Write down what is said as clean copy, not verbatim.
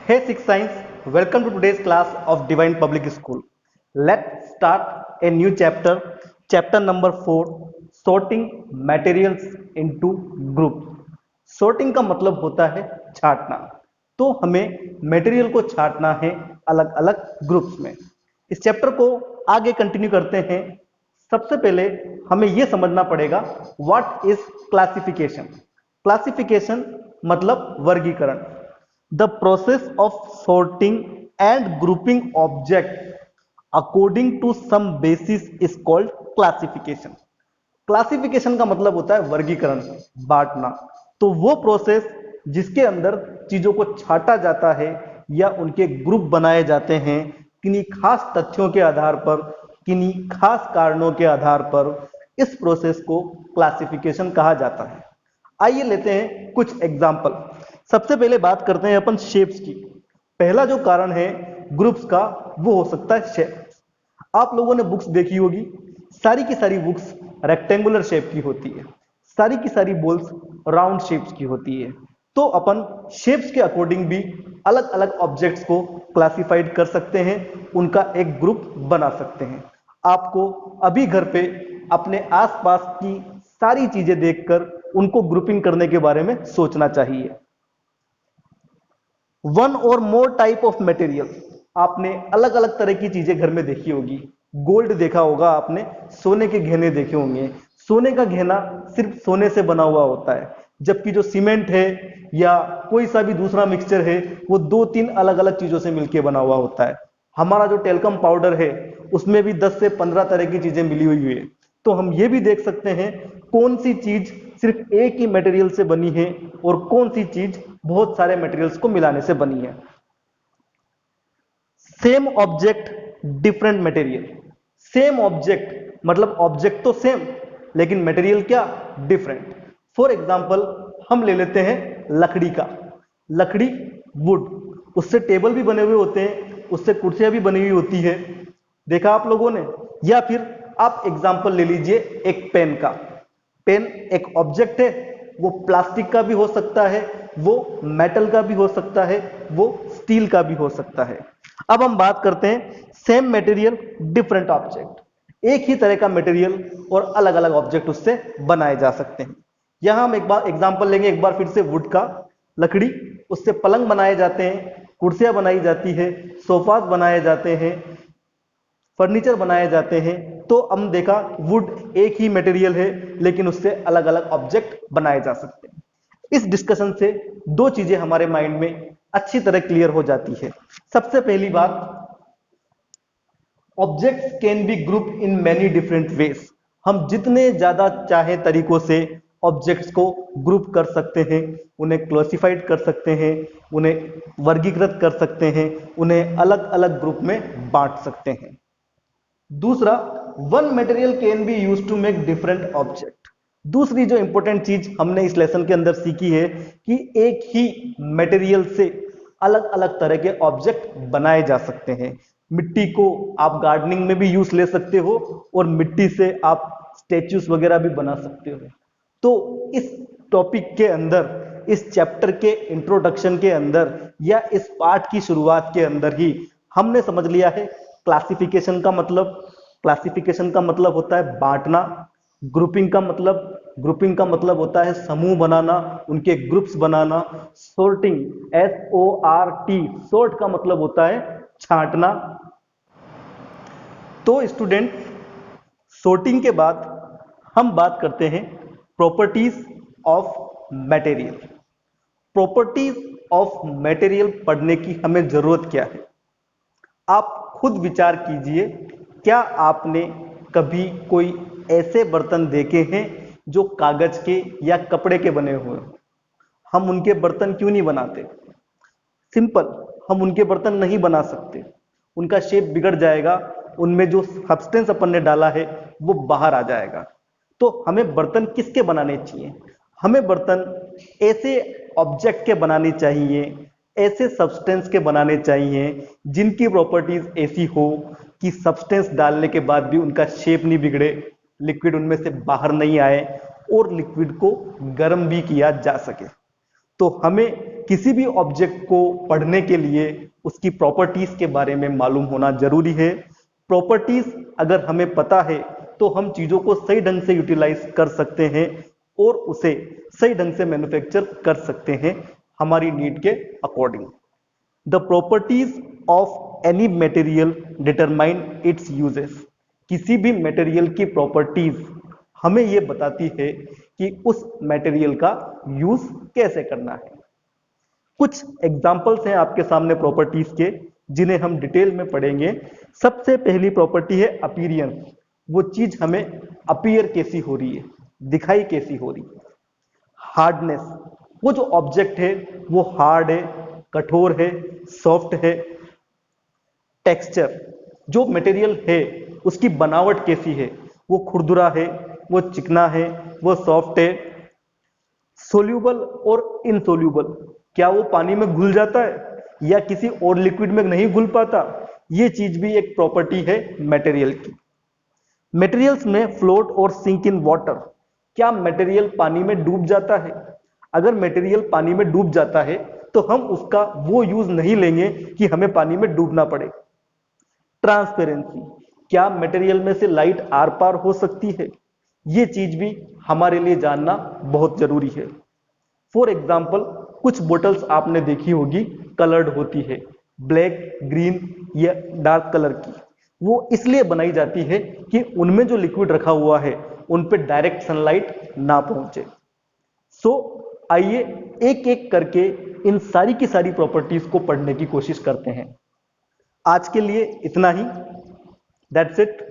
Hey Six Science, welcome to today's class of Divine Public School. Let's start a new chapter, chapter number 4, sorting materials into groups. Sorting का मतलब होता है छांटना। तो हमें material को छांटना है अलग अलग ग्रुप्स में। इस चैप्टर को आगे कंटिन्यू करते हैं। सबसे पहले हमें यह समझना पड़ेगा व्हाट इज क्लासिफिकेशन। क्लासिफिकेशन मतलब वर्गीकरण। The process of sorting and grouping objects according to some basis is called classification. Classification का मतलब होता है वर्गीकरण, बांटना। तो वो प्रोसेस जिसके अंदर चीजों को छांटा जाता है या उनके ग्रुप बनाए जाते हैं किन्हीं खास तथ्यों के आधार पर, किन्हीं खास कारणों के आधार पर, इस प्रोसेस को क्लासिफिकेशन कहा जाता है। आइए लेते हैं कुछ एग्जाम्पल। सबसे पहले बात करते हैं अपन शेप्स की। पहला जो कारण है ग्रुप्स का वो हो सकता है शेप्स। आप लोगों ने बुक्स देखी होगी, सारी की सारी बुक्स रेक्टेंगुलर शेप की होती है, सारी की सारी बॉल्स राउंड शेप्स की होती है। तो अपन शेप्स के अकॉर्डिंग भी अलग अलग ऑब्जेक्ट्स को क्लासिफाइड कर सकते हैं, उनका एक ग्रुप बना सकते हैं। आपको अभी घर पे अपने आसपास की सारी चीजें देखकर उनको ग्रुपिंग करने के बारे में सोचना चाहिए। वन और मोर टाइप ऑफ मटेरियल, आपने अलग अलग तरह की चीजें घर में देखी होगी। गोल्ड देखा होगा आपने, सोने के गहने देखे होंगे। सोने का गहना सिर्फ सोने से बना हुआ होता है, जबकि जो सीमेंट है या कोई सा भी दूसरा मिक्सचर है वो दो तीन अलग अलग चीजों से मिलकर बना हुआ होता है। हमारा जो टेल्कम पाउडर है उसमें भी 10 से 15 तरह की चीजें मिली हुई है। तो हम ये भी देख सकते हैं कौन सी चीज सिर्फ एक ही मटेरियल से बनी है और कौन सी चीज बहुत सारे मटेरियल्स को मिलाने से बनी है। Same object different material. Same object मतलब ऑब्जेक्ट तो सेम लेकिन मटेरियल क्या, डिफरेंट। फॉर एग्जाम्पल हम ले लेते हैं लकड़ी का। लकड़ी वुड, उससे टेबल भी बने हुए होते हैं, उससे कुर्सियां भी बनी हुई होती है, देखा आप लोगों ने। या फिर आप एग्जाम्पल ले लीजिए एक पेन का। पेन एक ऑब्जेक्ट है, वो प्लास्टिक का भी हो सकता है, वो मेटल का भी हो सकता है, वो स्टील का भी हो सकता है। अब हम बात करते हैं सेम मटेरियल डिफरेंट ऑब्जेक्ट। एक ही तरह का मटेरियल और अलग अलग ऑब्जेक्ट उससे बनाए जा सकते हैं। यहां हम एक बार एग्जांपल लेंगे, एक बार फिर से वुड का। लकड़ी, उससे पलंग बनाए जाते हैं, कुर्सियां बनाई जाती है, सोफास बनाए जाते हैं, फर्नीचर बनाए जाते हैं। तो हम देखा वुड एक ही मटेरियल है लेकिन उससे अलग अलग ऑब्जेक्ट बनाए जा सकते हैं। इस डिस्कशन से दो चीजें हमारे माइंड में अच्छी तरह क्लियर हो जाती है। सबसे पहली बात, objects can be group in many different ways. हम जितने ज्यादा चाहे तरीकों से ऑब्जेक्ट्स को ग्रुप कर सकते हैं, उन्हें क्लासिफाइड कर सकते हैं, उन्हें वर्गीकृत कर सकते हैं, उन्हें अलग अलग ग्रुप में बांट सकते हैं। दूसरा, one material can be use to make different object. दूसरी जो इंपॉर्टेंट चीज हमने इस लेसन के अंदर सीखी है कि एक ही मटेरियल से अलग अलग तरह के ऑब्जेक्ट बनाए जा सकते हैं। मिट्टी को आप गार्डनिंग में भी यूज ले सकते हो और मिट्टी से आप स्टेच्यूज वगैरह भी बना सकते हो। तो इस टॉपिक के अंदर, इस चैप्टर के इंट्रोडक्शन के अंदर या इस पार्ट की शुरुआत के अंदर ही हमने समझ लिया है क्लासिफिकेशन का मतलब। क्लासिफिकेशन का मतलब होता है बांटना। ग्रुपिंग का मतलब होता है समूह बनाना, उनके ग्रुप्स बनाना। सॉर्टिंग, SORT, सॉर्ट का मतलब होता है छांटना। तो स्टूडेंट, सॉर्टिंग के बाद हम बात करते हैं properties of material. Properties of material पढ़ने की हमें जरूरत क्या है? आप खुद विचार कीजिए, क्या आपने कभी कोई ऐसे बर्तन देखे हैं जो कागज के या कपड़े के बने हुए हो? हम उनके बर्तन क्यों नहीं बनाते? सिंपल, हम उनके बर्तन नहीं बना सकते, उनका शेप बिगड़ जाएगा, उनमें जो सब्सटेंस अपन ने डाला है वो बाहर आ जाएगा। तो हमें बर्तन किसके बनाने चाहिए? हमें बर्तन ऐसे ऑब्जेक्ट के बनाने चाहिए, ऐसे सब्सटेंस के बनाने चाहिए जिनकी प्रॉपर्टीज ऐसी हो कि सब्सटेंस डालने के बाद भी उनका शेप नहीं बिगड़े, लिक्विड उनमें से बाहर नहीं आए और लिक्विड को गर्म भी किया जा सके। तो हमें किसी भी ऑब्जेक्ट को पढ़ने के लिए उसकी प्रॉपर्टीज के बारे में मालूम होना जरूरी है। प्रॉपर्टीज अगर हमें पता है तो हम चीजों को सही ढंग से यूटिलाइज कर सकते हैं और उसे सही ढंग से मैन्युफैक्चर कर सकते हैं हमारी नीड के according. The properties of any material determine its uses. किसी भी मटेरियल की प्रॉपर्टीज हमें यह बताती है कि उस मटेरियल का यूज कैसे करना है। कुछ एग्जांपल्स हैं आपके सामने प्रॉपर्टीज के, जिन्हें हम डिटेल में पढ़ेंगे। सबसे पहली प्रॉपर्टी है अपीयरेंस। वो चीज हमें अपीयर कैसी हो रही है, दिखाई कैसी हो रही है। हार्डनेस, वो जो ऑब्जेक्ट है वो हार्ड है, कठोर है, सॉफ्ट है। टेक्सचर, जो मटेरियल है उसकी बनावट कैसी है, वो खुरदुरा है, वो चिकना है, वो सॉफ्ट है। सोल्यूबल और इनसोल्यूबल, क्या वो पानी में घुल जाता है या किसी और लिक्विड में नहीं घुल पाता, ये चीज भी एक प्रॉपर्टी है मटेरियल की। मटेरियल्स में फ्लोट और सिंक इन वाटर, क्या मटेरियल पानी में डूब जाता है? अगर मटेरियल पानी में डूब जाता है तो हम उसका वो यूज नहीं लेंगे कि हमें पानी में डूबना पड़े। ट्रांसपेरेंसी, क्या मटेरियल में से लाइट आर पार हो सकती है? ये चीज भी हमारे लिए जानना बहुत जरूरी है। फॉर एग्जाम्पल, कुछ बोटल्स आपने देखी होगी कलर्ड होती है, ब्लैक, ग्रीन या डार्क कलर की। वो इसलिए बनाई जाती है कि उनमें जो लिक्विड रखा हुआ है उन पे डायरेक्ट सनलाइट ना पहुंचे। सो आइए एक एक करके इन सारी की सारी प्रॉपर्टीज को पढ़ने की कोशिश करते हैं। आज के लिए इतना ही। That's it.